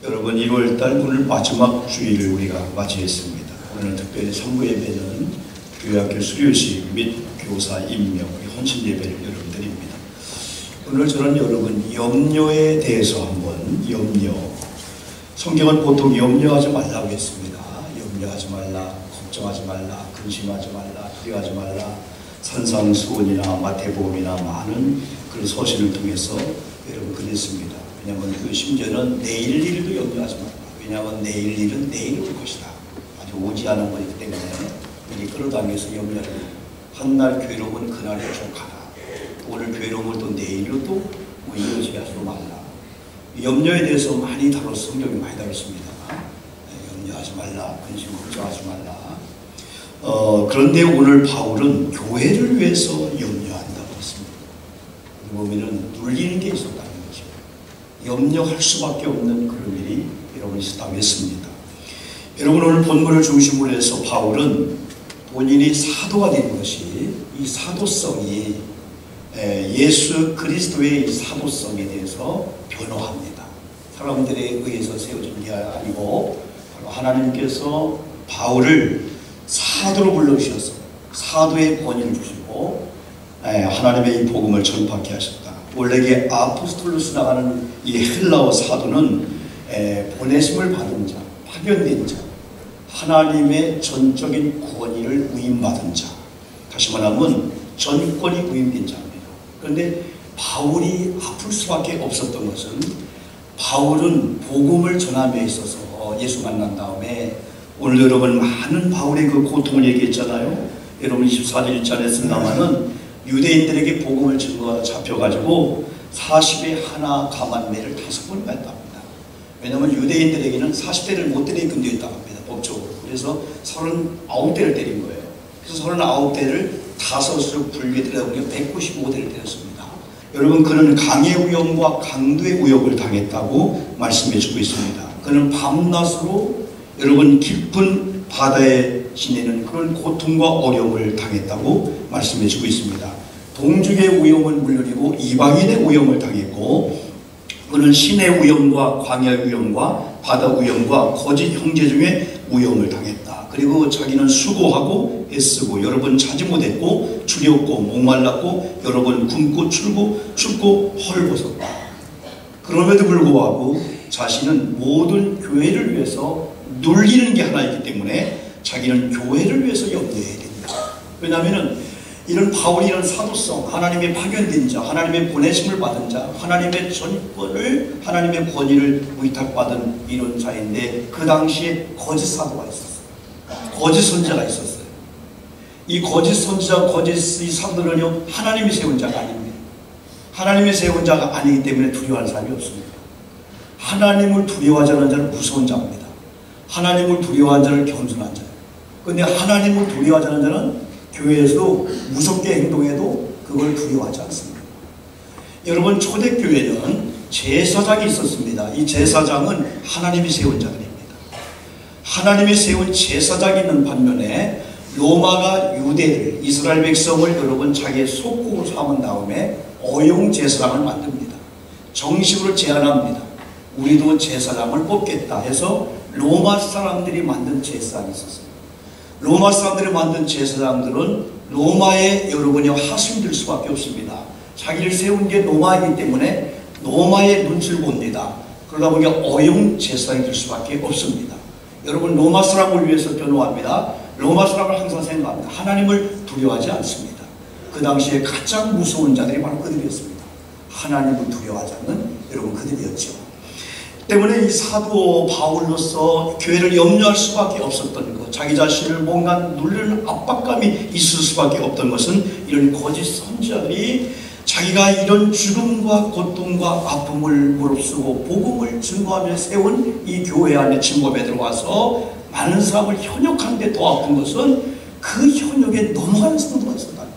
여러분 1월달 오늘 마지막 주일을 우리가 맞이했습니다. 오늘 특별히 3부 예배는 교회학교 수료식 및 교사 임명, 헌신 예배를 여러분 드립니다. 오늘 저는 여러분 염려에 대해서 한번 성경은 보통 염려하지 말라고 했습니다. 염려하지 말라, 걱정하지 말라, 근심하지 말라, 두려워하지 말라, 산상수훈이나 마태복음이나 많은 그런 서신을 통해서 여러분 그랬습니다. 왜냐하면 그 심지어는 내일 일도 염려하지 말라. 왜냐하면 내일 일은 내일 올 것이다. 아직 오지 않은 거기 때문에 미리 끌어당겨서 염려를 한날 괴로움은 그날에 족하다. 오늘 괴로움을 또 내일로 또 이어지게 하지 말라. 염려에 대해서 많이 다뤄서 성경이 많이 다뤘습니다. 염려하지 말라, 근심 걱정하지 말라. 그런데 오늘 바울은 교회를 위해서 염려한다고 했습니다. 보면은 눌리는 게 있었다는 거죠. 염려할 수밖에 없는 그런 일이 여러분 있었다고 했습니다. 여러분 오늘 본문을 중심으로 해서 바울은 본인이 사도가 된 것이 이 사도성이 예수 그리스도의 사도성에 대해서 변호합니다. 사람들에 의해서 세워진 게 아니고 바로 하나님께서 바울을 사도로 불러주셔서 사도의 권위를 주시고 하나님의 이 복음을 전파케 하셨다. 원래 이게 아포스톨로스라고 하는 이 헬라어 사도는 보내심을 받은 자, 파견된 자, 하나님의 전적인 권위를 위임받은 자, 다시 말하면 전권이 위임된 자입니다. 그런데 바울이 아플 수밖에 없었던 것은 바울은 복음을 전함에 있어서 예수 만난 다음에 오늘 여러분 많은 바울의 그 고통을 얘기했잖아요. 여러분 24절 1절에 쓴다마는 유대인들에게 복음을 증거하다 잡혀가지고 40에 하나 가만매를 5번 했답니다. 왜냐하면 유대인들에게는 40대를 못 때리게 금지했다고 합니다. 법적으로. 그래서 39대를 때린 거예요. 그래서 39대를 5을 불게 때리다 보니까 195대를 때렸습니다. 여러분 그는 강의 위험과 강도의 위협을 당했다고 말씀해 주고 있습니다. 그는 밤낮으로 여러분 깊은 바다에 지내는 그런 고통과 어려움을 당했다고 말씀해 주고 있습니다. 동족의 위험은 물론이고 이방인의 위험을 당했고 그는 신의 위험과 광야의 위험과 바다 위험과 거짓 형제 중에 위험을 당했다. 그리고 자기는 수고하고 애쓰고 여러 번 차지 못했고 주렸고 목말랐고 여러 번 굶고 춥고 헐벗었다. 그럼에도 불구하고 자신은 모든 교회를 위해서 눌리는 게 하나 있기 때문에 자기는 교회를 위해서 염려해야 됩니다. 왜냐하면 이런 바울이 이런 사도성, 하나님의 파견된 자, 하나님의 보내심을 받은 자, 하나님의 전권을, 하나님의 권위를 위탁받은 이런 자인데 그 당시에 거짓 사도가 있었어요. 거짓 선지자가 있었어요. 이 거짓 선지자, 거짓 사도는요 하나님이 세운 자가 아닙니다. 하나님이 세운 자가 아니기 때문에 두려워하는 사람이 없습니다. 하나님을 두려워하지 않는 자는 무서운 자입니다. 하나님을 두려워하는 자는 겸손한 자예요. 그런데 하나님을 두려워하지 않는 자는 교회에서도 무섭게 행동해도 그걸 두려워하지 않습니다. 여러분 초대교회는 제사장이 있었습니다. 이 제사장은 하나님이 세운 자들입니다. 하나님이 세운 제사장이 있는 반면에 로마가 유대를 이스라엘 백성을 여러분 자기의 속국으로 삼은 다음에 어용 제사장을 만듭니다. 정식으로 제안합니다. 우리도 제사장을 뽑겠다 해서 로마 사람들이 만든 제사장이 있었어요. 로마 사람들이 만든 제사장들은 로마의 여러분이 하수인될 수밖에 없습니다. 자기를 세운 게 로마이기 때문에 로마의 눈치를 봅니다. 그러다 보니까 어용 제사장이 될 수밖에 없습니다. 여러분 로마 사람을 위해서 변호합니다. 로마 사람을 항상 생각합니다. 하나님을 두려워하지 않습니다. 그 당시에 가장 무서운 자들이 바로 그들이었습니다. 하나님을 두려워하지 않는 여러분 그들이었죠. 때문에 이 사도 바울로서 교회를 염려할 수밖에 없었던 것, 자기 자신을 뭔가 누르는 압박감이 있을 수밖에 없던 것은 이런 거짓 선지자들이 자기가 이런 죽음과 고통과 아픔을 무릅쓰고 복음을 증거하며 세운 이 교회 안에 침범에 들어와서 많은 사람을 현역하는데 더 아픈 것은 그 현역에 넘어가는 사도가 있었다는 거예요.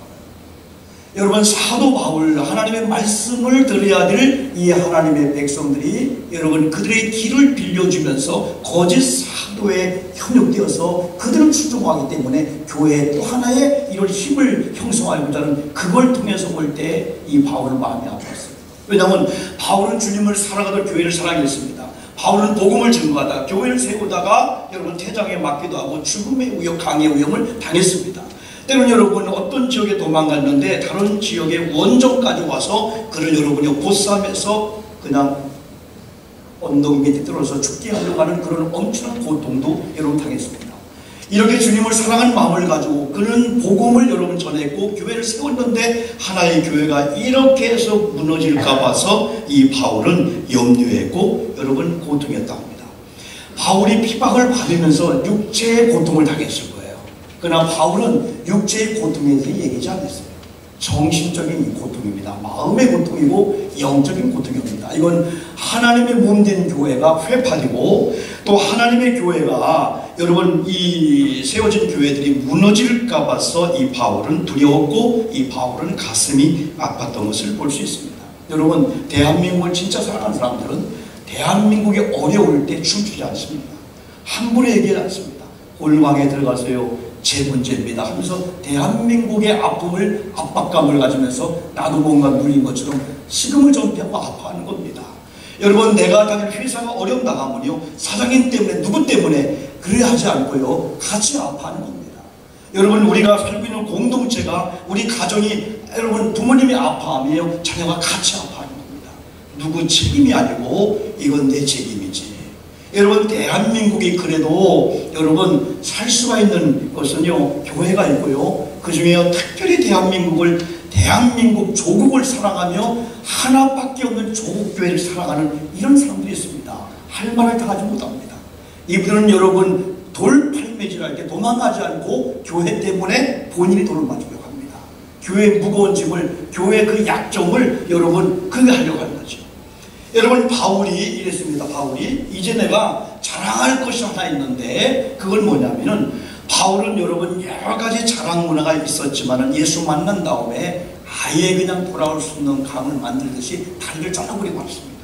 여러분 사도 바울 하나님의 말씀을 들어야 될 이 하나님의 백성들이 여러분 그들의 길을 빌려주면서 거짓 사도에 현역되어서 그들을 추종하기 때문에 교회에 또 하나의 이런 힘을 형성하고자 하는 그걸 통해서 볼 때 이 바울은 마음이 아팠어요. 왜냐하면 바울은 주님을 사랑하던 교회를 사랑했습니다. 바울은 복음을 증거하다가 교회를 세우다가 여러분 퇴장에 맞기도 하고 죽음의 위협, 강의 위험을 당했습니다. 때로는 여러분 어떤 지역에 도망갔는데 다른 지역의 원정까지 와서 그를 여러분이 보쌈해서 그냥 언덕 밑에 들어서 죽게 하려고 하는 그런 엄청난 고통도 여러분 당했습니다. 이렇게 주님을 사랑하는 마음을 가지고 그는 복음을 여러분 전했고 교회를 세웠는데 하나의 교회가 이렇게 해서 무너질까 봐서 이 바울은 염려했고 여러분 고통했다 합니다. 바울이 핍박을 받으면서 육체의 고통을 당했을 거예요. 그러나 바울은 육체의 고통에 대해서 얘기하지 않았어요. 정신적인 고통입니다. 마음의 고통이고 영적인 고통입니다. 이건 하나님의 몸된 교회가 회파되고 또 하나님의 교회가 여러분 이 세워진 교회들이 무너질까 봐서 이 바울은 두려웠고 이 바울은 가슴이 아팠던 것을 볼 수 있습니다. 여러분 대한민국을 진짜 사랑하는 사람들은 대한민국이 어려울 때 춤추지 않습니다. 함부로 얘기하지 않습니다. 골방에 들어가서요 제 문제입니다 하면서 대한민국의 아픔을 압박감을 가지면서 나도 뭔가 누린 것처럼 식음을 전폐하고 아파하는 겁니다. 여러분 내가 당연히 회사가 어려움 당하면요 사장님 때문에 누구 때문에 그래 하지 않고요 같이 아파하는 겁니다. 여러분 우리가 살고 있는 공동체가 우리 가정이 여러분 부모님이 아파하며 자녀가 같이 아파하는 겁니다. 누구 책임이 아니고 이건 내 책임이지. 여러분 대한민국이 그래도 여러분 살 수가 있는 것은요 교회가 있고요 그 중에 특별히 대한민국 조국을 사랑하며 하나밖에 없는 조국교회를 사랑하는 이런 사람들이 있습니다. 할 말을 다 하지 못합니다. 이분들은 여러분 돌팔매질할 때 도망가지 않고 교회 때문에 본인이 돌을 맞으려고 합니다. 교회의 무거운 짐을 교회의 그 약점을 여러분 그게 하려고 하는 거죠. 여러분 바울이 이랬습니다. 바울이 이제 내가 자랑할 것이 하나 있는데 그건 뭐냐면은 바울은 여러분 여러 가지 자랑 문화가 있었지만은 예수 만난 다음에 아예 그냥 돌아올 수 없는 강을 만들듯이 다리를 잘라버리고 말았습니다.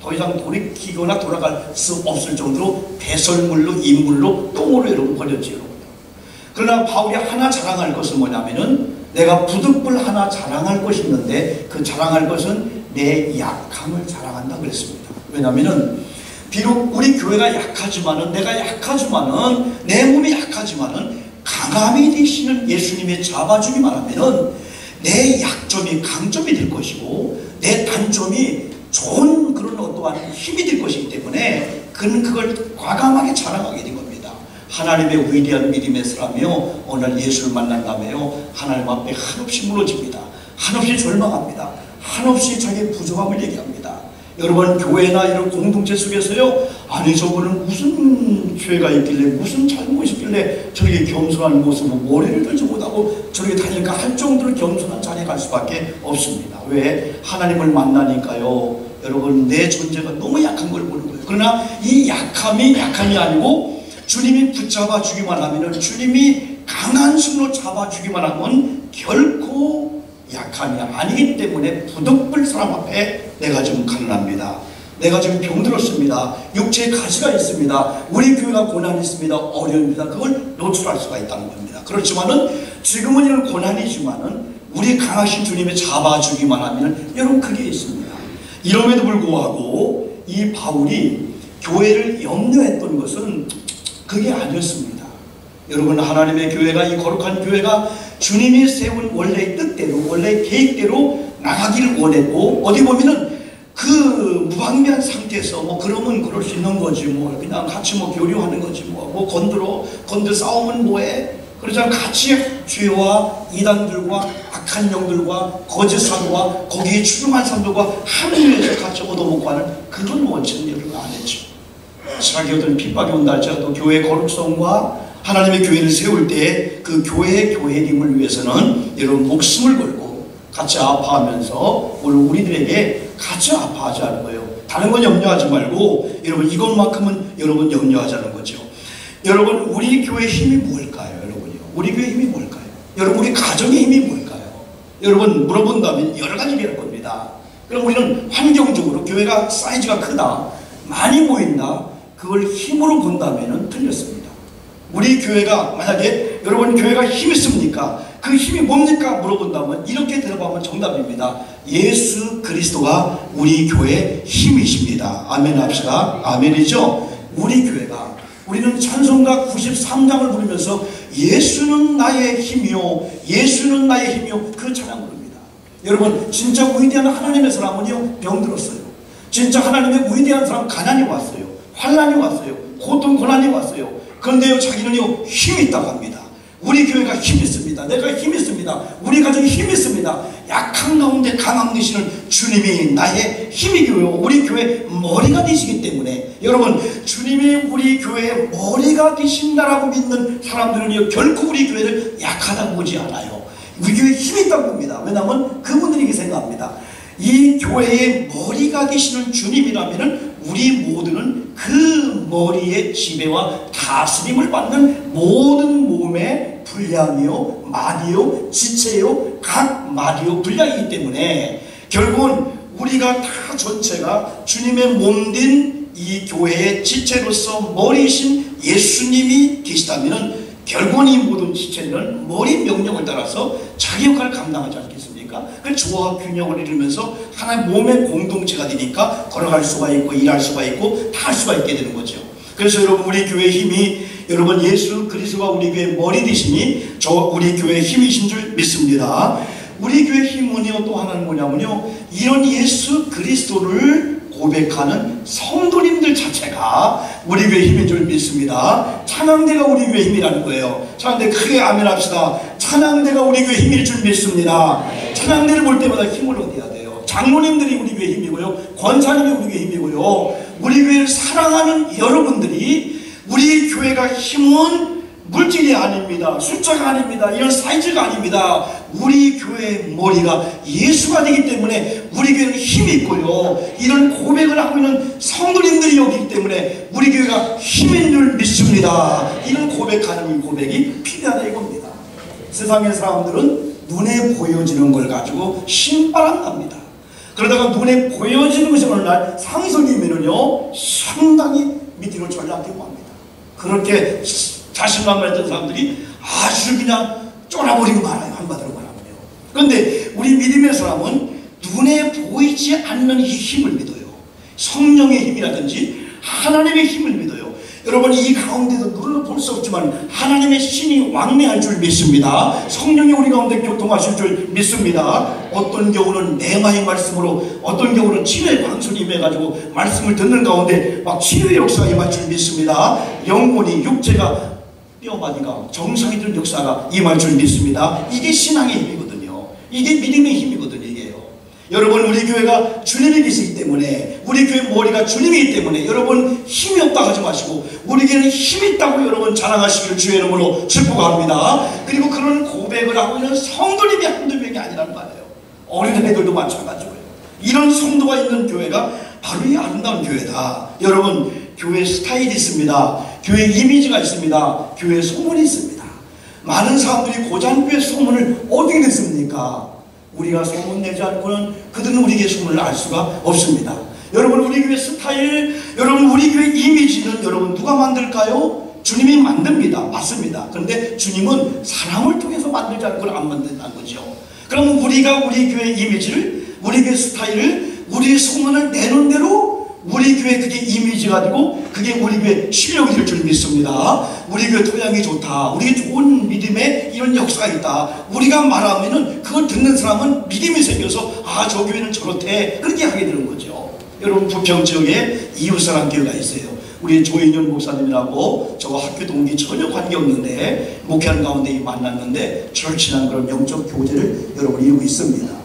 더 이상 돌이키거나 돌아갈 수 없을 정도로 배설물로 인물로 똥으로 여러분 버렸지 여러분. 그러나 바울이 하나 자랑할 것은 뭐냐면은 내가 부득불 하나 자랑할 것이 있는데 그 자랑할 것은 내 약함을 자랑한다 그랬습니다. 왜냐하면은 비록 우리 교회가 약하지만은 내가 약하지만은 내 몸이 약하지만은 강함이 되시는 예수님의 잡아주기만 하면은 내 약점이 강점이 될 것이고 내 단점이 좋은 그런 어떠한 힘이 될 것이기 때문에 그는 그걸 과감하게 자랑하게 된 겁니다. 하나님의 위대한 믿음의 사람이요 오늘 예수를 만난다며요 하나님 앞에 한없이 무너집니다. 한없이 절망합니다. 한없이 자기의 부족함을 얘기합니다. 여러분 교회나 이런 공동체 속에서요 아니 저분은 무슨 죄가 있길래 무슨 잘못이 있길래 저렇게 겸손한 모습을 머리를 들지 못하고 저렇게 다닐까 할 정도로 겸손한 자리에 갈 수밖에 없습니다. 왜? 하나님을 만나니까요 여러분 내 존재가 너무 약한 걸 보는 거예요. 그러나 이 약함이 아니고 주님이 붙잡아 주기만 하면 주님이 강한 손으로 잡아주기만 하면 결코 약함이 아니기 때문에 부득불 사람 앞에 내가 지금 가난합니다. 내가 지금 병들었습니다. 육체에 가시가 있습니다. 우리 교회가 고난이 있습니다. 어려움입니다. 그걸 노출할 수가 있다는 겁니다. 그렇지만은 지금은 이런 고난이지만은 우리 강하신 주님이 잡아주기만 하면 여러분 그게 있습니다. 이럼에도 불구하고 이 바울이 교회를 염려했던 것은 그게 아니었습니다. 여러분 하나님의 교회가 이 거룩한 교회가 주님이 세운 원래의 뜻대로 원래의 계획대로 나가기를 원했고 어디 보면은 그 무방비한 상태에서 뭐 그러면 그럴 수 있는 거지 뭐 그냥 같이 뭐 교류하는 거지 뭐 건들 싸우면 뭐해 그러자 같이 죄와 이단들과 악한 영들과 거짓 사도와 거기에 추종한 사람들과 합류해서 같이 얻어먹고 하는 그런 원칙은 여러분 안 했죠. 자기 어떤 핍박이 온다 할지라도 교회의 거룩성과 하나님의 교회를 세울 때 그 교회의 교회님을 위해서는 여러분 목숨을 걸고 같이 아파하면서 우리들에게 같이 아파하자는 거예요. 다른 건 염려하지 말고 여러분 이것만큼은 여러분 염려하자는 거죠. 여러분 우리 교회의 힘이 뭘까요? 여러분이요. 우리 교회의 힘이 뭘까요? 여러분 우리 가정의 힘이 뭘까요? 여러분 물어본다면 여러 가지 얘기할 겁니다. 그럼 우리는 환경적으로 교회가 사이즈가 크다 많이 모인다 그걸 힘으로 본다면 틀렸습니다. 우리 교회가 만약에 여러분 교회가 힘이 있습니까? 그 힘이 뭡니까? 물어본다면 이렇게 대답하면 정답입니다. 예수 그리스도가 우리 교회의 힘이십니다. 아멘 합시다. 아멘이죠? 우리 교회가, 우리는 찬송가 93장을 부르면서 예수는 나의 힘이요, 예수는 나의 힘이요, 그 찬양 부릅니다. 여러분, 진짜 위대한 하나님의 사람은요, 병들었어요. 진짜 하나님의 위대한 사람 가난이 왔어요. 환난이 왔어요. 고통 고난이 왔어요. 그런데요, 자기는요, 힘이 있다고 합니다. 우리 교회가 힘이 있습니다. 내가 힘이 있습니다. 우리 가정이 힘이 있습니다. 약한 가운데 강함 되시는 주님이 나의 힘이고요, 우리 교회 머리가 되시기 때문에, 여러분, 주님이 우리 교회의 머리가 되신다라고 믿는 사람들은요, 결코 우리 교회를 약하다고 보지 않아요. 우리 교회에 힘이 있다고 봅니다. 왜냐하면 그분들이 이렇게 생각합니다. 이 교회의 머리가 되시는 주님이라면 우리 모두는 그 머리의 지배와 다스림을 받는 모든 몸의 분량이요, 마디요, 지체요, 각 마디요, 분량이기 때문에 결국은 우리가 다 전체가 주님의 몸된 이 교회의 지체로서 머리이신 예수님이 계시다면 결국은 이 모든 지체는 머리 명령을 따라서 자기 역할을 감당하지 않겠습니까? 그 조화 균형을 이루면서 하나의 몸의 공동체가 되니까 걸어갈 수가 있고 일할 수가 있고 다 할 수가 있게 되는 거죠. 그래서 여러분, 우리 교회의 힘이, 여러분, 예수 그리스도가 우리 교회의 머리 되시니 우리 교회의 힘이신 줄 믿습니다. 우리 교회의 힘은요, 또 하나는 뭐냐면요, 이런 예수 그리스도를 고백하는 성도님들 자체가 우리 교회의 힘인 줄 믿습니다. 찬양대가 우리 교회의 힘이라는 거예요. 찬양대 크게 아멘 합시다. 찬양대가 우리 교회의 힘일 줄 믿습니다. 찬양대를 볼 때마다 힘을 얻어야 돼요. 장로님들이 우리 교회의 힘이고요, 권사님이 우리 교회의 힘이고요, 우리 교회를 사랑하는 여러분들이, 우리 교회가 힘은 물질이 아닙니다. 숫자가 아닙니다. 이런 사이즈가 아닙니다. 우리 교회의 머리가 예수가 되기 때문에 우리 교회는 힘이 있고요, 이런 고백을 하고 있는 성도님들이 여기기 때문에 우리 교회가 힘인 줄 믿습니다. 이런 고백하는 이 고백이 필요하다 이겁니다. 세상의 사람들은 눈에 보여지는 걸 가지고 신바람납니다. 그러다가 눈에 보여지는 것이 어느 날 상승이면은요, 상당히 밑으로 전락되고 합니다. 그렇게 자신감을 했던 사람들이 아주 그냥 쫄아버리고 말아요. 한마디로 말하면요. 그런데 우리 믿음의 사람은 눈에 보이지 않는 이 힘을 믿어요. 성령의 힘이라든지 하나님의 힘을 믿어요. 여러분, 이 가운데도 눈으로 볼 수 없지만 하나님의 신이 왕래할 줄 믿습니다. 성령이 우리 가운데 교통하실 줄 믿습니다. 어떤 경우는 내마의 말씀으로, 어떤 경우는 치료의 광선이 임해가지고 말씀을 듣는 가운데 막 치료의 역사가 임할 줄 믿습니다. 영혼이, 육체가, 뼈마디가 정상이 되는 역사가 임할 줄 믿습니다. 이게 신앙의 힘이거든요. 이게 믿음의 힘이거든요. 이게요. 여러분, 우리 교회가 주님이 계시기 때문에, 우리 교회 머리가 주님이기 때문에 여러분 힘이 없다고 하지 마시고 우리 교회는 힘이 있다고 여러분 자랑하시기를 주의 이름으로 축복합니다. 그리고 그런 고백을 하고 있는 성도님이 한두 명이 아니란 말이에요. 어린애들도 마찬가지고요. 이런 성도가 있는 교회가 바로 이 아름다운 교회다. 여러분, 교회 스타일이 있습니다. 교회 이미지가 있습니다. 교회 소문이 있습니다. 많은 사람들이 고장교회 소문을 어떻게 냈습니까? 우리가 소문내지 않고는 그들은 우리 교회 소문을 알 수가 없습니다. 여러분, 우리 교회 스타일, 여러분, 우리 교회 이미지는 여러분 누가 만들까요? 주님이 만듭니다. 맞습니다. 그런데 주님은 사람을 통해서 만들지 않고는 안 만든다는 거죠. 그럼 우리가 우리 교회 이미지를, 우리 교회 스타일을, 우리의 소문을 내는 대로 우리 교회 그게 이미지가 되고 그게 우리 교회 실력이 될 줄 믿습니다. 우리 교회 토양이 좋다, 우리 좋은 믿음에 이런 역사가 있다, 우리가 말하면은 그걸 듣는 사람은 믿음이 생겨서 아, 저 교회는 저렇대, 그렇게 하게 되는 거죠. 여러분, 부평 지역에 이웃사랑 교회가 있어요. 우리 조인현 목사님이라고 저와 학교 동기 전혀 관계없는데 목회하는 가운데 만났는데 절친한 그런 영적 교제를 여러분 이루고 있습니다.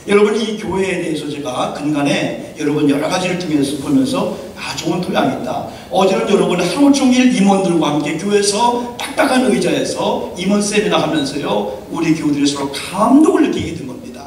여러분, 이 교회에 대해서 제가 근간에 여러분 여러 가지를 통해서 보면서 아, 좋은 토양이 있다. 어제는 여러분 하루 종일 임원들과 함께 교회에서 딱딱한 의자에서 임원 세미나 하면서요, 우리 교우들이 서로 감동을 느끼게 된 겁니다.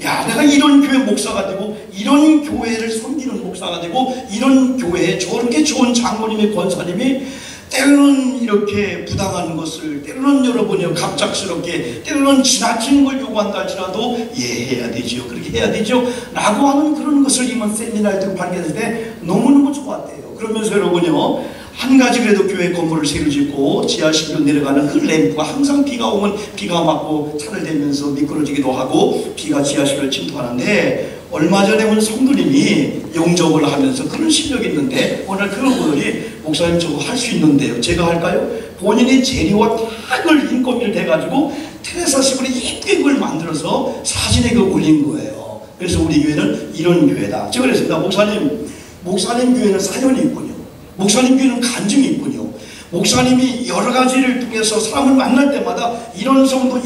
야, 내가 이런 교회 목사가 되고 이런 교회를 섬기는 목사가 되고 이런 교회에 저렇게 좋은 장로님의 권사님이 때로는 이렇게 부당한 것을, 때로는 여러분이 갑작스럽게, 때로는 지나친 걸 요구한다 할지라도 해야 되죠, 그렇게 해야 되죠 라고 하는 그런 것을 임원 세미나를 듣고 발견했을 때 너무너무 좋았대요. 그러면서 여러분요, 한 가지 그래도 교회 건물을 새로 짓고 지하실로 내려가는 그 램프가 항상 비가 오면 비가 맞고 차를 대면서 미끄러지기도 하고 비가 지하실을 침투하는데, 얼마 전에 온 성도님이 용접을 하면서 그런 실력이 있는데 오늘 그런 분들이 목사님 저거 할 수 있는데요, 제가 할까요? 본인이 재료와 다 그걸 인건비를 대가지고 테레사식으로 예쁘게 그걸 만들어서 사진에 그걸 올린 거예요. 그래서 우리 교회는 이런 교회다. 제가 그랬습니다. 목사님 교회는 사연이 있군요. 목사님 교회는 간증이 있군요. 목사님이 여러 가지를 통해서 사람을 만날 때마다 이런 성도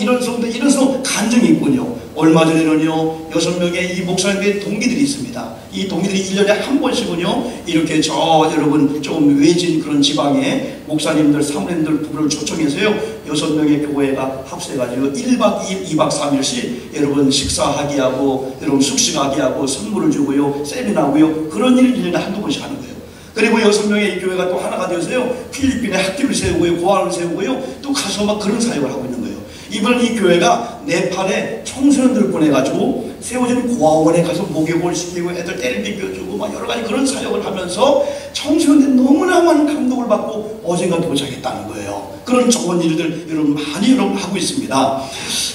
간증이 있군요. 얼마 전에는요, 6명의 이 목사님의 동기들이 있습니다. 이 동기들이 1년에 한 번씩은요, 이렇게 여러분 좀 외진 그런 지방에 목사님들, 사모님들 부부를 초청해서요, 6명의 교회가 합세해가지고 1박 2일, 2박 3일씩 여러분 식사하게 하고, 여러분 숙식하게 하고, 선물을 주고요, 세미나고요, 그런 일을 1년에 한두 번씩 하는 거예요. 그리고 6명의 교회가 또 하나가 되어서요, 필리핀에 학교를 세우고요, 고아를 세우고요, 또 가서 막 그런 사역을 하고 있는 거예요. 이번 이 교회가 네팔에 청소년들을 보내가지고 세워진 고아원에 가서 목욕을 시키고 애들 때를 비벼주고 막 여러 가지 그런 사역을 하면서 청소년들이 너무나 많은 감동을 받고 어젠가 도착했다는 거예요. 그런 좋은 일들 여러분 많이 하고 있습니다.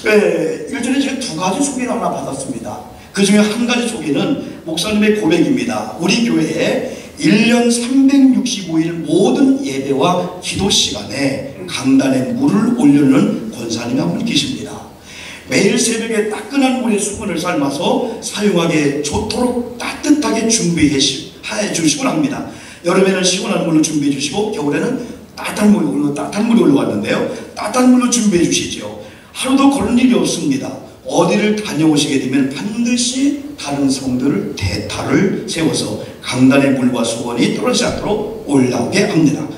일전에 제가 2가지 소개를 하나 받았습니다. 그 중에 한 가지 소개는 목사님의 고백입니다. 우리 교회에 1년 365일 모든 예배와 기도 시간에 강단에 물을 올려놓는 권사님이 한 분 계십니다. 매일 새벽에 따끈한 물에 수건을 삶아서 사용하기에 좋도록 따뜻하게 준비해 주시곤 합니다. 여름에는 시원한 물로 준비해 주시고 겨울에는 따뜻한 물이 올라왔는데요, 따뜻한 물로 준비해 주시죠. 하루도 그런 일이 없습니다. 어디를 다녀오시게 되면 반드시 다른 성도를 대타를 세워서 강단의 물과 수건이 떨어지지 않도록 올라오게 합니다.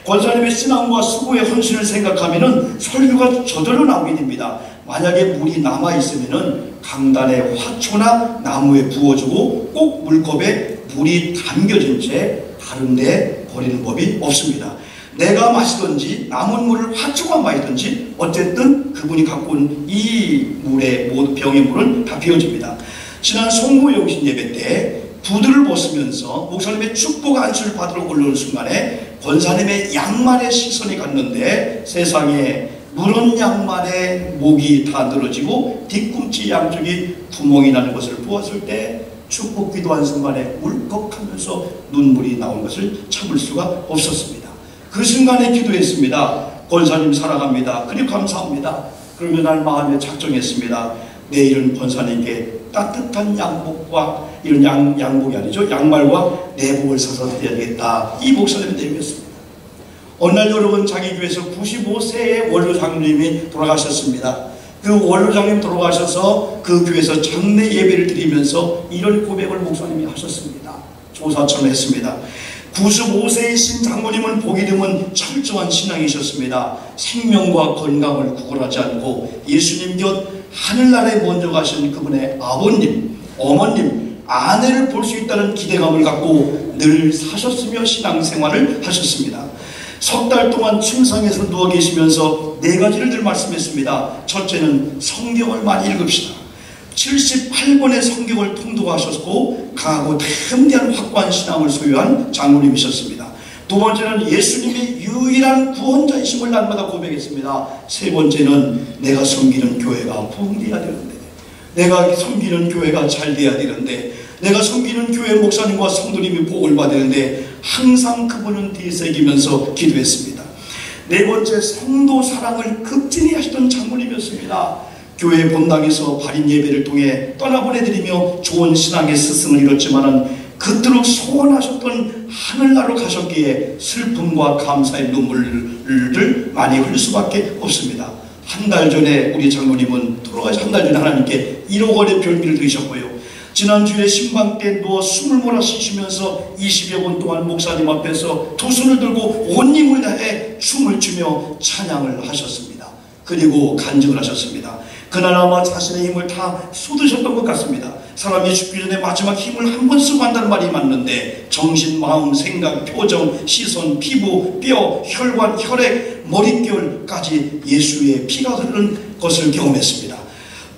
권사님의 신앙과 수고의 헌신을 생각하면 설교가 저절로 나오게 됩니다. 만약에 물이 남아있으면 강단의 화초나 나무에 부어주고 꼭 물컵에 물이 담겨진 채 다른 데 버리는 법이 없습니다. 내가 마시든지 남은 물을 화초가 마시든지 어쨌든 그분이 갖고 온 이 물의 병의 물은 다 비워집니다. 지난 송구영신 예배 때 구두를 벗으면서 목사님의 축복 안수를 받으러 올라오는 순간에 권사님의 양말에 시선이 갔는데 세상에 누런 양말에 목이 다 늘어지고 뒤꿈치 양쪽이 구멍이 나는 것을 보았을 때 축복 기도한 순간에 울컥하면서 눈물이 나온 것을 참을 수가 없었습니다. 그 순간에 기도했습니다. 권사님 사랑합니다. 그리고 감사합니다. 그러면 날 마음에 작정했습니다. 내일은 권사님께 따뜻한 양복과 이런 양복이 아니죠, 양말과 내복을 사서 드려야 되겠다. 이 목사님의 내용이었습니다. 어느 날 여러분 자기 교회에서 95세의 원로장님이 돌아가셨습니다. 그 원로장님 돌아가셔서 그 교회에서 장례 예배를 드리면서 이런 고백을 목사님이 하셨습니다. 조사처럼 했습니다. 95세이신 장모님은 보기 드문 철저한 신앙이셨습니다. 생명과 건강을 구걸하지 않고 예수님 곁 하늘나라에 먼저 가신 그분의 아버님, 어머님, 아내를 볼 수 있다는 기대감을 갖고 늘 사셨으며 신앙생활을 하셨습니다. 석 달 동안 침상에서 누워 계시면서 4가지를 늘 말씀했습니다. 첫째는 성경을 많이 읽읍시다. 78권의 성경을 통독하셨고 강하고 담대한 확고한 신앙을 소유한 장로님이셨습니다. 2번째는 예수님이 유일한 구원자이심을 날마다 고백했습니다. 3번째는 내가 섬기는 교회가 부흥돼야 되는데, 내가 섬기는 교회가 잘 돼야 되는데, 내가 섬기는 교회 목사님과 성도님이 복을 받았는데 항상 그분은 뒤새기면서 기도했습니다. 4번째, 성도 사랑을 극진히 하시던 장로님이었습니다. 교회 본당에서 발인 예배를 통해 떠나보내드리며 좋은 신앙의 스승을 이뤘지만은 그토록 소원하셨던 하늘나라로 가셨기에 슬픔과 감사의 눈물을 많이 흘릴 수밖에 없습니다. 한 달 전에 우리 장로님은 돌아가신 한 달 전에 하나님께 1억 원의 별미를 드리셨고요. 지난주에 신방 때 누워 숨을 몰아 쉬시면서 20여 분 동안 목사님 앞에서 2손을 들고 온 힘을 다해 춤을 추며 찬양을 하셨습니다. 그리고 간증을 하셨습니다. 그날 아마 자신의 힘을 다 쏟으셨던 것 같습니다. 사람이 죽기 전에 마지막 힘을 한 번 쓰고 한다는 말이 맞는데 정신, 마음, 생각, 표정, 시선, 피부, 뼈, 혈관, 혈액, 머릿결까지 예수의 피가 흐르는 것을 경험했습니다.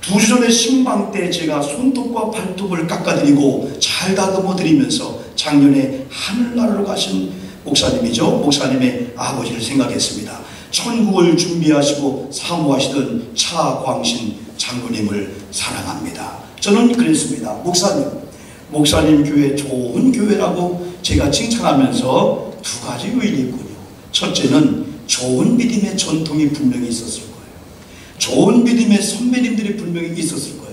2주 전에 신방 때 제가 손톱과 발톱을 깎아드리고 잘 다듬어 드리면서 작년에 하늘나라로 가신 목사님이죠. 목사님의 아버지를 생각했습니다. 천국을 준비하시고 사모하시던 차광신 장로님을 사랑합니다. 저는 그랬습니다. 목사님 교회 좋은 교회라고 제가 칭찬하면서 두 가지 요인이 있군요. 첫째는 좋은 믿음의 전통이 분명히 있었을 거예요. 좋은 믿음의 선배님들이 분명히 있었을 거예요.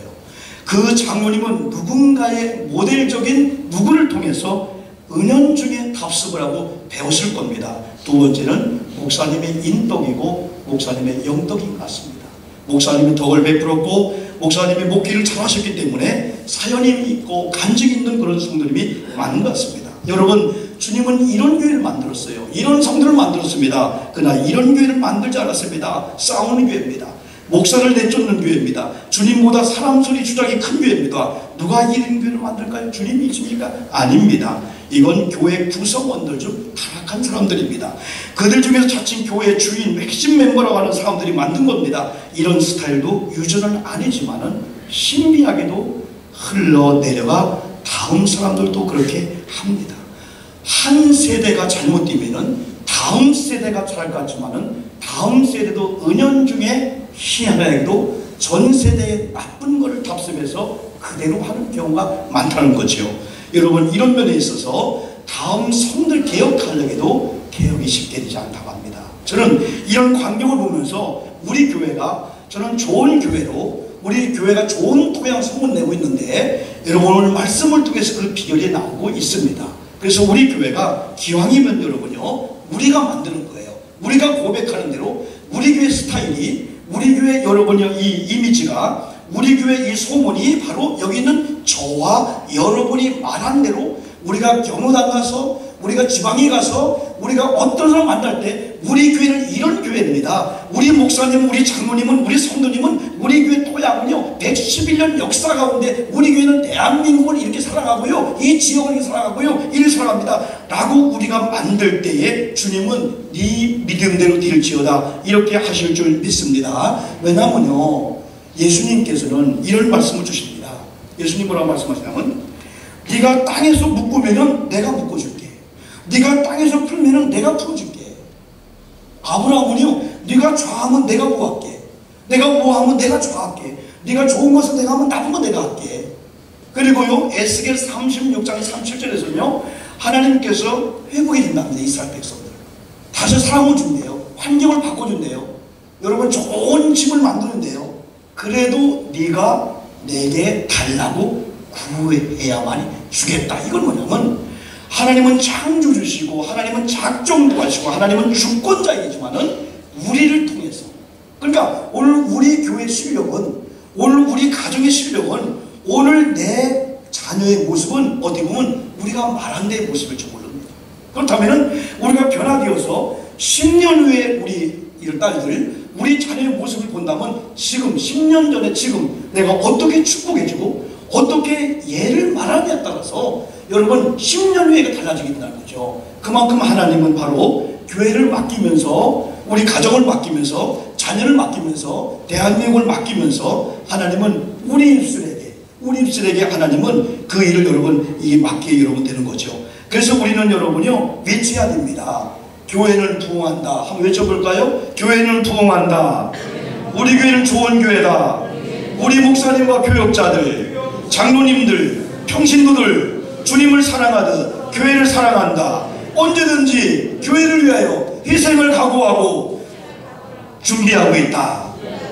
그 장로님은 누군가의 모델적인 누구를 통해서 은연중에 답습을 하고 배웠을 겁니다. 두 번째는 목사님의 인덕이고 목사님의 영덕인 것 같습니다. 목사님이 덕을 베풀었고 목사님이 목회를 잘하셨기 때문에 사연이 있고 간증이 있는 그런 성도님이 많은 것 같습니다. 여러분, 주님은 이런 교회를 만들었어요. 이런 성도를 만들었습니다. 그러나 이런 교회를 만들지 않았습니다. 싸우는 교회입니다. 목사를 내쫓는 교회입니다. 주님보다 사람 소리 주장이 큰 교회입니다. 누가 이런 교회를 만들까요? 주님이십니까? 아닙니다. 이건 교회 구성원들 중 타락한 사람들입니다. 그들 중에서 자칭 교회 주인 핵심 멤버라고 하는 사람들이 만든 겁니다. 이런 스타일도 유전은 아니지만은 신비하게도 흘러내려가 다음 사람들도 그렇게 합니다. 한 세대가 잘못되면은 다음 세대가 잘할 것 같지만은 다음 세대도 은연중에 희한하게도 전 세대의 나쁜 것을 답습해서 그대로 하는 경우가 많다는 거죠. 여러분, 이런 면에 있어서 다음 성들 개혁 탄력에도 개혁이 쉽게 되지 않다고 합니다. 저는 이런 광경을 보면서 우리 교회가 저는 좋은 교회로 우리 교회가 좋은 토양 소문 내고 있는데 여러분 오늘 말씀을 통해서 그 비결이 나오고 있습니다. 그래서 우리 교회가 기왕이면 여러분요 우리가 만드는 거예요. 우리가 고백하는 대로 우리 교회 스타일이 우리 교회 여러분의 이 이미지가 우리 교회 이 소문이 바로 여기 있는 저와 여러분이 말한 대로 우리가 경로당 가서 우리가 지방에 가서 우리가 어떤 사람 만날 때 우리 교회는 이런 교회입니다. 우리 목사님, 우리 장로님은, 우리 성도님은 우리 교회 토양은요 111년 역사 가운데 우리 교회는 대한민국을 이렇게 살아가고요 이 지역을 이렇게 살아가고요 이를 살아갑니다 라고 우리가 만들 때에 주님은 네 믿음대로 될지어다 이렇게 하실 줄 믿습니다. 왜냐하면요 예수님께서는 이런 말씀을 주십니다. 예수님 뭐라고 말씀하시냐면 네가 땅에서 묶으면 내가 묶어줄게. 네가 땅에서 풀면 내가 풀어줄게. 아브라함은요 네가 좌하면 내가 우할게. 내가 우하면 내가 좌할게. 네가 좋은 것을 내가 하면 나쁜 거 내가 할게. 그리고요 에스겔 36장 37절에서는요 하나님께서 회복해 준답니다. 이스라엘 백성들 다시 사랑을 준대요. 환경을 바꿔준대요. 여러분 좋은 집을 만드는데요 그래도 네가 내게 달라고 구해야만 주겠다. 이건 뭐냐면 하나님은 창조주시고 하나님은 작정도 하시고 하나님은 주권자이지만은 우리를 통해서 그러니까 오늘 우리 교회 실력은 오늘 우리 가정의 실력은 오늘 내 자녀의 모습은 어떻게 보면 우리가 말한 데의 모습일지 모릅니다. 그렇다면 우리가 변화되어서 10년 후에 우리 딸들 우리 자녀의 모습을 본다면 지금 10년 전에 지금 내가 어떻게 축복해주고 어떻게 예를 말하냐에 따라서 여러분 10년 후에가 달라지게 된다는 거죠. 그만큼 하나님은 바로 교회를 맡기면서 우리 가정을 맡기면서 자녀를 맡기면서 대한민국을 맡기면서 하나님은 우리 입술에게 하나님은 그 일을 여러분 이 맡기게 여러분 되는 거죠. 그래서 우리는 여러분요 외쳐야 됩니다. 교회는 부흥한다. 한번 외쳐볼까요? 교회는 부흥한다. 우리 교회는 좋은 교회다. 우리 목사님과 교역자들 장로님들 평신도들 주님을 사랑하듯 교회를 사랑한다. 언제든지 교회를 위하여 희생을 각오하고 준비하고 있다.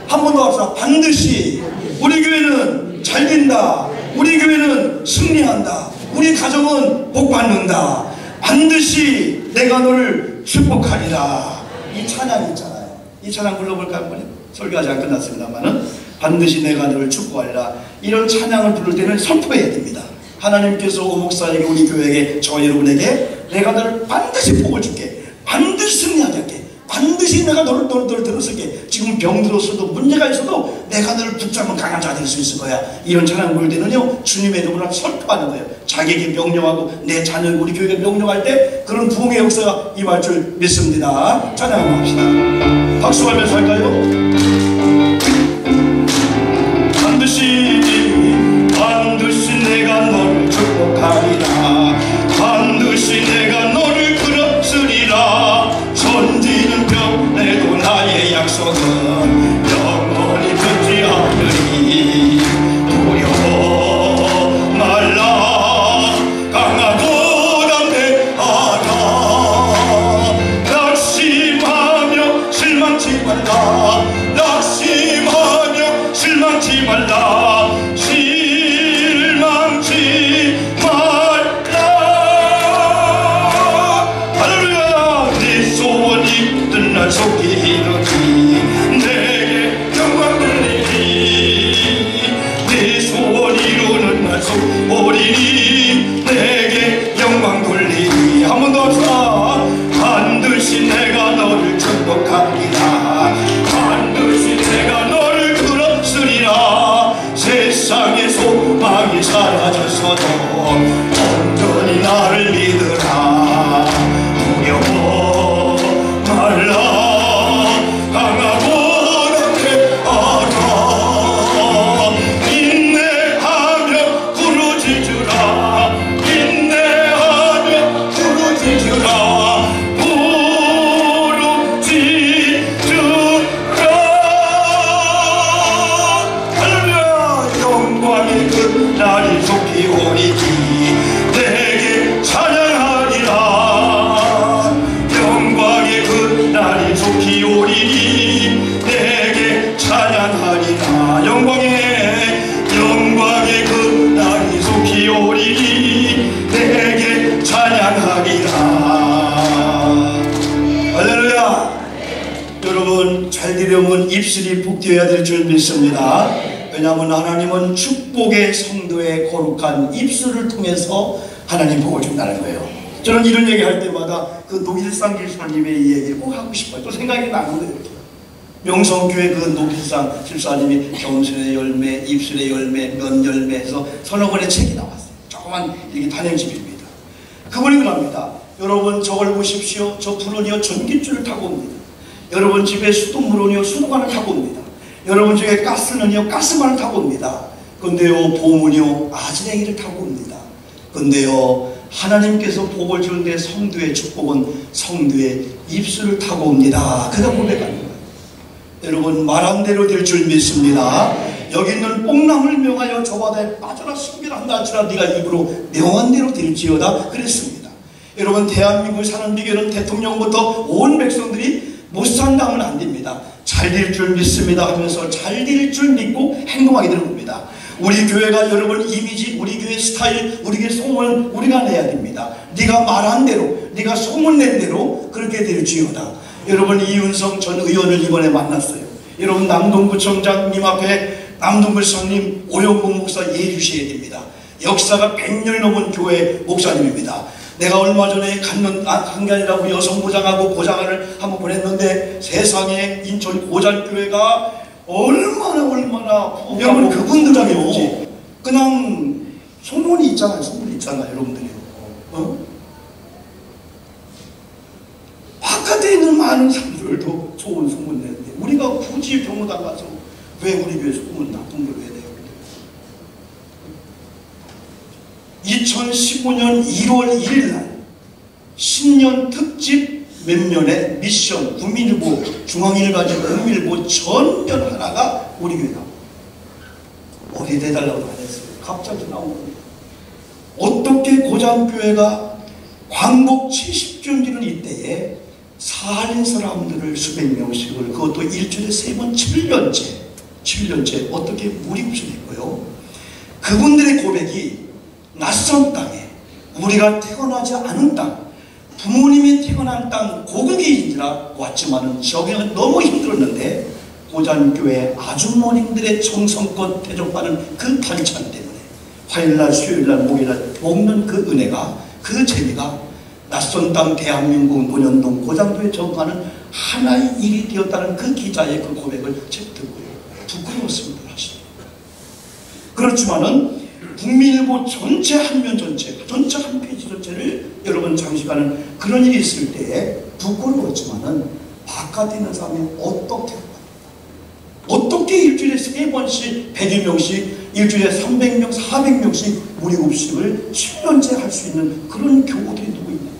한 번 더 합시다. 반드시 우리 교회는 잘 된다. 우리 교회는 승리한다. 우리 가정은 복받는다. 반드시 내가 너를 축복하리라. 이 찬양이 있잖아요. 이 찬양 불러볼까요? 설교하지 안 끝났습니다만은 반드시 내가 너를 축복하리라. 이런 찬양을 부를 때는 선포해야 됩니다. 하나님께서 오 목사에게 우리 교회에게 저 여러분에게 내가 너를 반드시 복을 줄게. 반드시 승리하게 할게. 반드시 내가 너를 들어줄게. 지금 병들었어도 문제가 있어도 내가 너를 붙잡으면 강한 자 될 수 있을 거야. 이런 찬양 부를 때는요 주님의 이름으로 선포하는 거예요. 자기에게 명령하고 내 자녀 우리 교회에 명령할 때 그런 부흥의 역사가 임할 줄 믿습니다. 찬양합시다. 박수하면서 할까요? 반드시 내가 너를 축복하리라. 반드시 내가 너를 그렇습니다. 말라 실망치 말라. 할렐루야. 네 소원 이루던 날 속히 이루니 내게 영광 돌리니. 네 소원 이루는 날 속히 내게 영광 돌리니. 한 번 더 합시다. 반드시 내가 너를 축복하리라. 반드시 내가 너를 들었으리라. 세상의 소망이 사라졌어도 온전히 나를 믿으라. 두려워 말라. 강하고 담대하라. 인내하며 부르짖으라. 인내하며 부르짖으라. 날이 속히 오리니 내게 찬양하리라. 영광의 그 날이 속히 오리니 내게 찬양하리라. 영광의 그 날이 속히 오리니 내게 찬양하리라. 할렐루야. 여러분, 잘 되려면 입술이 복되어야 될 줄 믿습니다. 왜냐하면 하나님은 축복의 성도의 거룩한 입술을 통해서 하나님 복을 준다는 거예요. 저는 이런 얘기 할 때마다 그 노길상 길사님의 이 얘기를 꼭 하고 싶어요. 또 생각이 나는 거예요. 명성교회 그 노길상 길사님이 겸손의 열매, 입술의 열매, 면 열매에서 서너 권의 책이 나왔어요. 조그만 이렇게 단행집입니다. 그분이 그럽니다. 여러분, 저걸 보십시오. 저 불은요 전기줄을 타고 옵니다. 여러분 집에 수돗물은요 수도관을 타고 옵니다. 여러분 중에 가스는요 가스만을 타고 옵니다. 근데요 봄은요 아지랭이를 타고 옵니다. 근데요 하나님께서 복을 주는데 성도의 축복은 성도의 입술을 타고 옵니다. 그가 고백하는 거예요. 여러분, 말한 대로 될 줄 믿습니다. 여기 있는 뽕나무를 명하여 저 바다에 빠져라 숨겨란다 하지라 네가 입으로 명한 대로 될지어다 그랬습니다. 여러분, 대한민국에 사는 비결은 대통령부터 온 백성들이 못 산다면 안 됩니다. 잘 될 줄 믿습니다 하면서 잘 될 줄 믿고 행동하게 되는 겁니다. 우리 교회가 여러분 이미지, 우리 교회 스타일, 우리 교회 소문은 우리가 내야 됩니다. 네가 말한 대로, 네가 소문낸 대로 그렇게 될지어다. 여러분, 이윤성 전 의원을 이번에 만났어요. 여러분, 남동구청장님 앞에 남동구청장님 오영국 목사 예의 주셔야 됩니다. 역사가 100년이 넘은 교회 목사님입니다. 내가 얼마 전에 한간이라고 여성부장하고 고장을 한번 보냈는데 세상에 인천 고장교회가 얼마나 여러분 그분들은요 그냥 소문이 있잖아요. 소문이 있잖아요. 여러분들이요. 바깥에 있는 많은 사람들도 좋은 소문 내는데 우리가 굳이 병원에 가서 왜 우리 교회 소문 나쁜 걸 왜 내요? 2015년 1월 1일날 신년 특집 몇 년의 미션 국민일보, 중앙일보까지 국민일보 전면 하나가 우리 교회다. 어디 대달라고 안 했어요. 갑자기 나온 겁니다. 어떻게 고장교회가 광복 70주년 이때에 살인 사람들을 수백 명씩을 그것도 일주일에 3번 7년째 어떻게 무리구실했고요. 그분들의 고백이 낯선 땅에 우리가 태어나지 않은 땅, 부모님이 태어난 땅 고국인이라 왔지만은 저기는 너무 힘들었는데 고장교회 아주머님들의 정성껏 대접받는 그 반찬 때문에 화요일날, 수요일날, 목요일날 먹는 그 은혜가, 그 재미가 낯선 땅 대한민국 논현동 고장교회 적응하는 하나의 일이 되었다는 그 기자의 그 고백을 제가 듣고요. 부끄러웠습니다. 사실. 그렇지만은 국민일보 전체 한면 전체 한 페이지 전체를 여러분 장식하는 그런 일이 있을 때에 부끄러웠지만은 바깥에 있는 사람이 어떻게 일주일에 3번씩 100여 명씩 일주일에 300명 400명씩 무리급식을 7년째 할 수 있는 그런 교우들이 누구 있나요?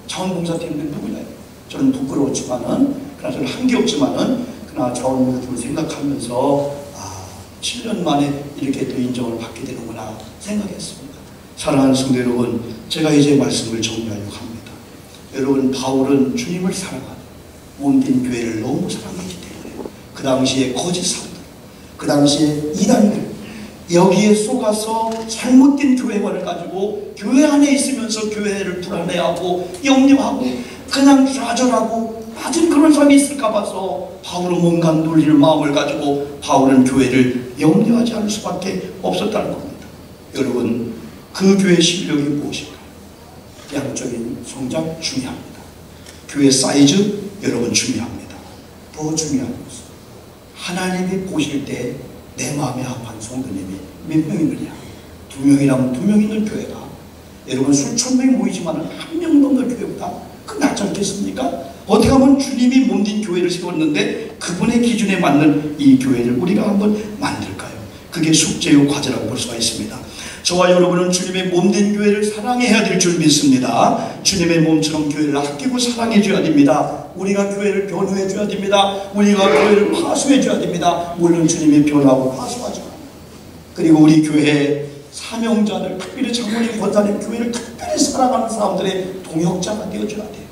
자원봉사팀들이 누구냐요? 저는 부끄러웠지만은 그러나 저는 한게 없지만은 그러나 자원봉사팀을 생각하면서 7년 만에 이렇게 또 인정을 받게 되는구나 생각했습니다. 사랑하는 성도 여러분, 제가 이제 말씀을 정리하려고 합니다. 여러분, 바울은 주님을 사랑하는 온된 교회를 너무 사랑했기 때문에 그 당시에 거짓 사도들, 그 당시에 이단들 여기에 속아서 잘못된 교회관을 가지고 교회 안에 있으면서 교회를 불안해하고 염려하고 그냥 좌절하고 낮은 그런 사람이 있을까 봐서 바울은 뭔가 놀릴 마음을 가지고 바울은 교회를 염려하지 않을 수밖에 없었다는 겁니다. 여러분, 그 교회 실력이 무엇일까요? 양적인 성장 중요합니다. 교회 사이즈 여러분 중요합니다. 더 중요한 것은 하나님이 보실 때 내 마음에 합한 성도님이 몇 명이느냐? 2명이라면 2명 있는 교회가 여러분 수천 명이 모이지만 한 명도 없는 교회보다 그 낫지 않겠습니까? 어떻게 하면 주님이 몸된 교회를 세웠는데 그분의 기준에 맞는 이 교회를 우리가 한번 만들까요? 그게 숙제요 과제라고 볼 수가 있습니다. 저와 여러분은 주님의 몸된 교회를 사랑해야 될 줄 믿습니다. 주님의 몸처럼 교회를 아끼고 사랑해줘야 됩니다. 우리가 교회를 변호해줘야 됩니다. 우리가 교회를 파수해줘야 됩니다. 물론 주님이 변호하고 파수하죠. 그리고 우리 교회 사명자들, 특별히 장로님, 권사님, 교회를 특별히 사랑하는 사람들의 동역자가 되어줘야 돼요.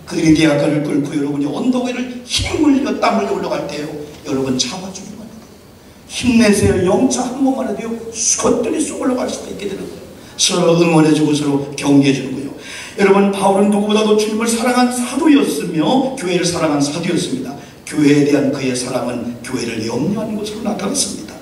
그들이 대학가를 끌고 여러분이 언덕 위를 힘을 흘려 땀을 흘려 올라갈 때요, 여러분 잡아주기만 해요. 힘내세요. 영차 한 번만 해도요 수컷들이 쑥 올라갈 수가 있게 되는 거예요. 서로 응원해주고 서로 격려해주는 거예요. 여러분, 바울은 누구보다도 주님을 사랑한 사도였으며 교회를 사랑한 사도였습니다. 교회에 대한 그의 사랑은 교회를 염려하는 것으로 나타났습니다.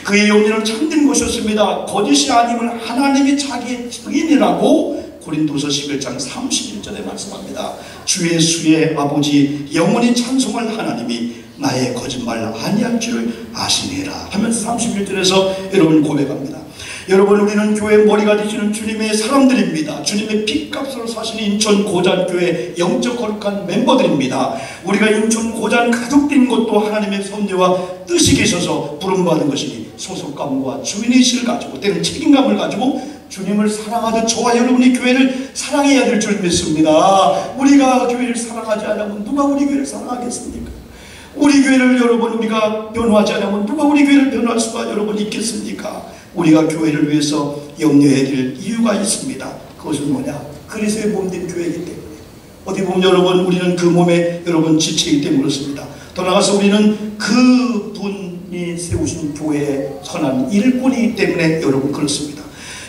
그의 염려는 참된 것이었습니다. 거짓이 아님을 하나님이 자기의 증인이라고 고린도서 11장 31절에 말씀합니다. 주 예수의 아버지 영원히 찬송할 하나님이 나의 거짓말 아니할 줄을 아시니라 하면서 31절에서 여러분 고백합니다. 여러분, 우리는 교회 머리가 되시는 주님의 사람들입니다. 주님의 핏값으로 사시는 인천 고잔교회 영적 거룩한 멤버들입니다. 우리가 인천 고잔 가족된 것도 하나님의 섭리와 뜻이 계셔서 부름받은 것이니 소속감과 주인의식을 가지고 때는 책임감을 가지고 주님을 사랑하듯 저와 여러분이 교회를 사랑해야 될 줄 믿습니다. 우리가 교회를 사랑하지 않으면 누가 우리 교회를 사랑하겠습니까? 우리 교회를 여러분 우리가 변호하지 않으면 누가 우리 교회를 변호할 수가 여러분 있겠습니까? 우리가 교회를 위해서 염려해야 될 이유가 있습니다. 그것은 뭐냐? 그리스도의 몸된 교회이기 때문에. 어디 보면 여러분 우리는 그 몸에 여러분 지체이기 때문에 그렇습니다. 더 나아가서 우리는 그 분이 세우신 교회의 선한 일꾼이기 때문에 여러분 그렇습니다.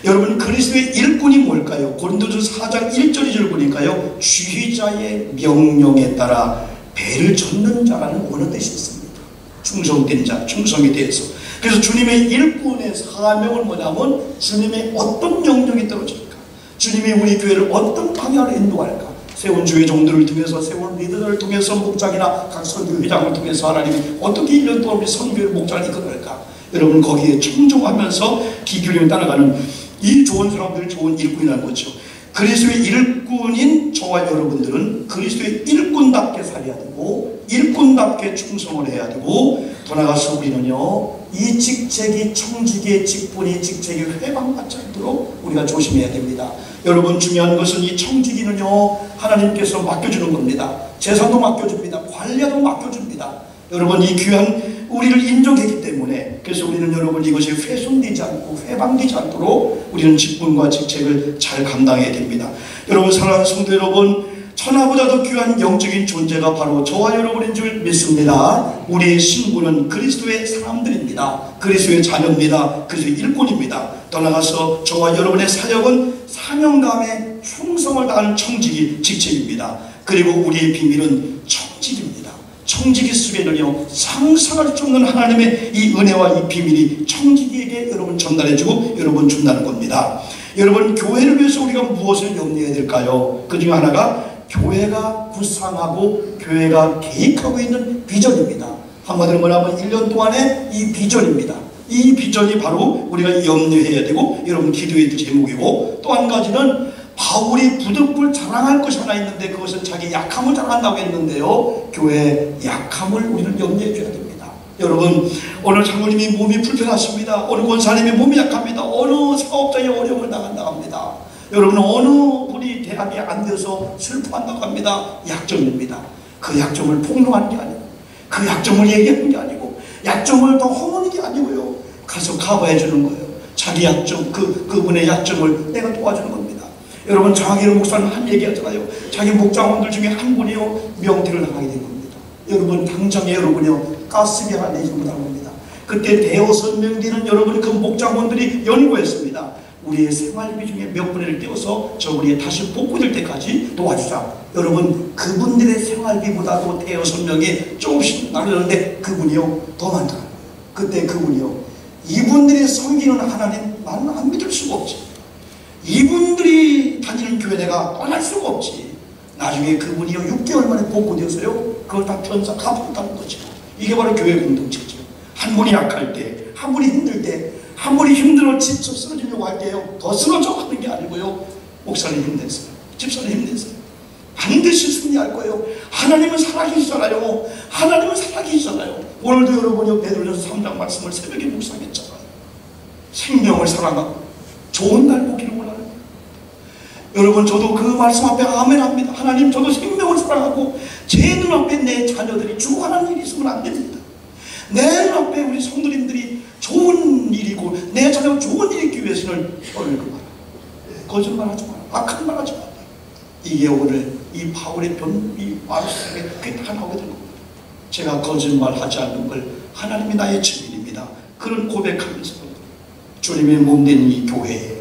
여러분, 그리스도의 일꾼이 뭘까요? 고린도서 4장 1절 2절 보니까요, 지휘자의 명령에 따라 배를 젓는 자라는 원어 뜻이 있습니다. 충성된 자, 충성에 대해서. 그래서 주님의 일꾼의 사명은 뭐냐면 주님의 어떤 명령이 떨어질까? 주님이 우리 교회를 어떤 방향으로 인도할까? 세운 주의 종들을 통해서, 세운 리더들을 통해서, 목장이나 각 선교 회장을 통해서 하나님이 어떻게 1년 동안 우리 선교의 목장을 이끌어갈까? 여러분, 거기에 충종하면서 기교령을 따라가는 이 좋은 사람들을 좋은 일꾼이라는 거죠. 그리스도의 일꾼인 저와 여러분들은 그리스도의 일꾼답게 살아야 되고 일꾼답게 충성을 해야 되고, 더 나아가서 우리는요 이 직책이 청지기의 직분이 직책이 회방받지 않도록 우리가 조심해야 됩니다. 여러분, 중요한 것은 이 청지기는요 하나님께서 맡겨주는 겁니다. 재산도 맡겨줍니다. 관리도 맡겨줍니다. 여러분, 이 귀한 우리를 인정했기 때문에, 그래서 우리는 여러분 이것이 훼손되지 않고 회방되지 않도록 우리는 직분과 직책을 잘 감당해야 됩니다. 여러분, 사랑하는 성도 여러분, 천하보다도 귀한 영적인 존재가 바로 저와 여러분인 줄 믿습니다. 우리의 신분은 그리스도의 사람들입니다. 그리스도의 자녀입니다. 그리스도의 일꾼입니다. 떠나가서 저와 여러분의 사역은 사명감에 충성을 다하는 청지기 직책입니다. 그리고 우리의 비밀은 청지기입니다. 청지기 속에는요 상상할 수 없는 하나님의 이 은혜와 이 비밀이 청지기에게 여러분 전달해주고 여러분 준다는 겁니다. 여러분, 교회를 위해서 우리가 무엇을 염려해야 될까요? 그 중에 하나가 교회가 구상하고 교회가 계획하고 있는 비전입니다. 한마디로 뭐냐면 1년 동안의 이 비전입니다. 이 비전이 바로 우리가 염려해야 되고 여러분 기도의 제목이고, 또 한 가지는 바울이 부득불 자랑할 것이 하나 있는데 그것은 자기 약함을 자랑한다고 했는데요, 교회의 약함을 우리는 염려해 줘야 됩니다. 여러분, 어느 장로님이 몸이 불편하십니다. 어느 권사님이 몸이 약합니다. 어느 사업자의 어려움을 당한다고 합니다. 여러분, 어느 분이 대학이 안 돼서 슬퍼한다고 합니다. 약점입니다. 그 약점을 폭로하는 게 아니고, 그 약점을 얘기하는 게 아니고, 약점을 더 허무는 게 아니고요, 가서 커버해 주는 거예요. 자기 약점, 그분의 약점을 내가 도와주는 겁니다. 여러분, 장학일 목사는 한 얘기 하잖아요. 자기 목장원들 중에 한 분이요 명퇴를 당하게 된 겁니다. 여러분, 당장에 여러분이요 가스비 하나 내지 못한 겁니다. 그때 대여섯 명 되는 여러분의 그 목장원들이 연구했습니다. 우리의 생활비 중에 몇 분을 떼어서 저분이 다시 복구될 때까지 도와주자. 여러분, 그분들의 생활비보다도 대여섯 명이 조금씩 나누는데 그분이요 더 많다. 그때 그분이요, 이분들이 섬기는 하나님 나는 안 믿을 수가 없지. 이분들이 다니는 교회 내가 떠날 수가 없지. 나중에 그분이요 6개월 만에 복구되어서요 그걸 다 편사 갚았다는 거죠. 이게 바로 교회 공동체죠. 한 분이 약할 때, 한 분이 힘들 때, 한 분이 힘들어 집사 쓰러지려고 할 때요 더 쓰러져 하는 게 아니고요, 목사님 힘내세요, 집사님 힘내세요, 반드시 승리할 거예요. 하나님은 살아계시잖아요. 하나님은 살아계시잖아요. 오늘도 여러분이 베드로전서 3장 말씀을 새벽에 묵상했잖아요. 생명을 사랑하고 좋은 날 보기를 원하는 거예요. 여러분, 저도 그 말씀 앞에 아멘합니다. 하나님, 저도 생명을 사랑하고 제 눈앞에 내 자녀들이 죽어가는 일이 있으면 안 됩니다. 내 눈앞에 우리 성도님들이 좋은 일이고 내 자녀가 좋은 일이 있기 위해서는 혀를 그마라, 거짓말하지 마라, 악한 말하지 마라. 이게 오늘 이 바울의 이 말 속에 그게 다 나오게 된 겁니다. 제가 거짓말하지 않는 걸 하나님이 나의 증인입니다. 그런 고백하면서 주님의 몸된 이 교회에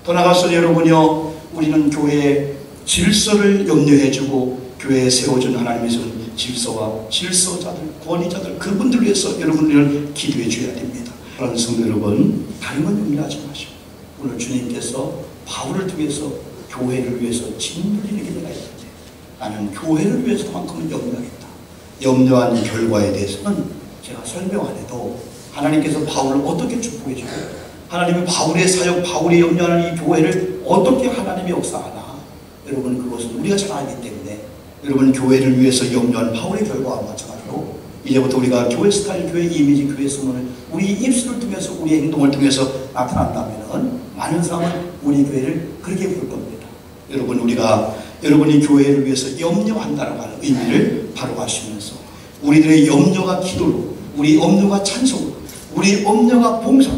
더 나가서 여러분이요, 우리는 교회의 질서를 염려해주고 교회에 세워준 하나님의 손 질서와 질서자들, 권위자들, 그분들 위해서 여러분을 기도해 줘야 됩니다. 그런 성도 여러분, 다른 건 염려하지 마시고 오늘 주님께서 바울을 통해서 교회를 위해서 짓눌리는 게 내가 있는데 나는 교회를 위해서만큼은 염려하겠다. 염려한 결과에 대해서는 제가 설명 안 해도 하나님께서 바울을 어떻게 축복해 주고 하나님이 바울의 사역, 바울이 염려하는 이 교회를 어떻게 하나님이 역사하나, 여러분 그것은 우리가 잘 알기 때문에 여러분 교회를 위해서 염려한 바울의 결과와 마찬가지로 이제부터 우리가 교회 스타일, 교회 이미지, 교회 소문을 우리 입술을 통해서 우리의 행동을 통해서 나타난다면 많은 사람은 우리 교회를 그렇게 볼 겁니다. 여러분, 우리가 여러분이 교회를 위해서 염려한다는 의미를 바로 아시면서 우리들의 염려가 기도로, 우리 염려가 찬송으로, 우리 염려가 봉사,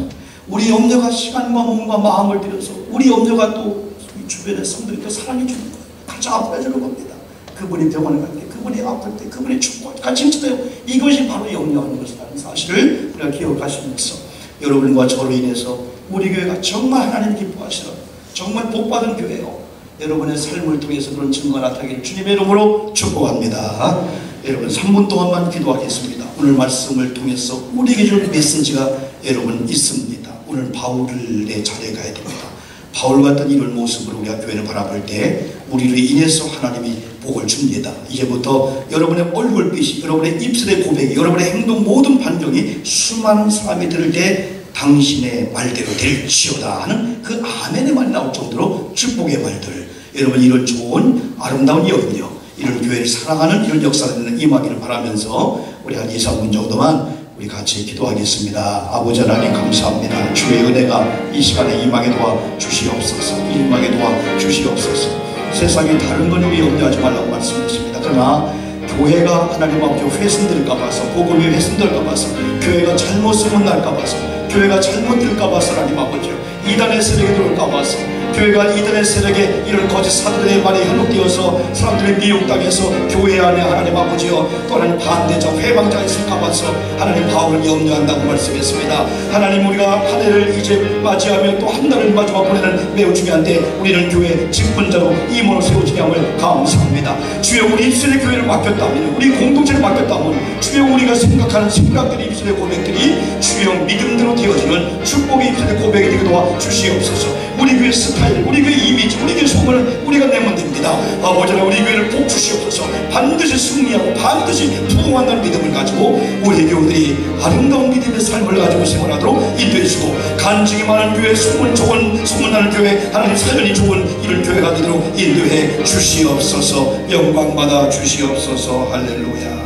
우리 염려가 시간과 몸과 마음을 들여서 우리 염려가 또 주변의 성도들도 사랑해 주는 거예요. 같이 아파해 주는 겁니다. 그분이 병원에 갈 때, 그분이 아플 때, 그분이 축복할 때 같이 있어요. 이것이 바로 염려하는 것이라는 사실을 우리가 기억하시면서 여러분과 저로 인해서 우리 교회가 정말 하나님 기뻐하시는 정말 복받은 교회요, 여러분의 삶을 통해서 그런 증거가 나타나기를 주님의 이름으로 축복합니다. 여러분 3분 동안만 기도하겠습니다. 오늘 말씀을 통해서 우리에게 준 메시지가 여러분 있습니다. 오늘 바울의 자리에 가야 됩니다. 바울 같은 이런 모습으로 우리가 교회를 바라볼 때 우리를 인해서 하나님이 복을 줍니다. 이제부터 여러분의 얼굴빛이, 여러분의 입술의 고백이, 여러분의 행동 모든 반경이 수많은 사람이 들을 때 당신의 말대로 될지어다 하는 그 아멘의 말이 나올 정도로 축복의 말들, 여러분 이런 좋은 아름다운 염려, 이런 교회를 사랑하는 이런 역사들은 임하기를 바라면서 우리 한 2, 3분 정도만 우리 같이 기도하겠습니다. 아버지 하나님 감사합니다. 주의 은혜가 이 시간에 임하게 도와주시옵소서. 임하게 도와주시옵소서. 세상에 다른 건 우리 염려하지 말라고 말씀했습니다. 그러나 교회가 하나님 아버지 훼손될까 봐서, 복음이 훼손될까 봐서, 교회가 잘못 소문날까 봐서, 교회가 잘못될까 봐서 하나님 아버지 이단의 세력이 들어올까 봐서, 교회가 이단의 세력에 이런 거짓 사도들의 말에 현혹되어서 사람들이 미혹당해서 교회 안에 하나님 아버지여 또 하나님 반대자, 회방자가 있을까 봐서 하나님 바울을 염려한다고 말씀했습니다. 하나님, 우리가 한 해를 이제 맞이하며 또 한 달을 마지막 보내는 매우 중요한데 우리는 교회 직분자로 임원으로 세워지게 함을 감사합니다. 주여, 우리 입술의 교회를 맡겼다면, 우리 공동체를 맡겼다면 주여, 우리가 생각하는 생각들이, 입술의 고백들이 주여 믿음대로 되어지는 축복의 입술의 고백이 되게 도와주시옵소서. 우리 교회 스타일, 우리 교회 이미지, 우리 교회 소문을 우리가 내면 됩니다. 아버지 하나님, 우리 교회를 복 주시옵소서. 반드시 승리하고 반드시 부흥한다는 믿음을 가지고 우리 교우들이 아름다운 믿음의 삶을 가지고 생활하도록 인도해 주시고, 간증이 많은 교회, 소문나는 교회, 하나님 사연이 좋은 이런 교회가 되도록 인도해 주시옵소서. 영광 받아 주시옵소서. 할렐루야.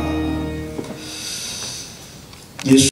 예수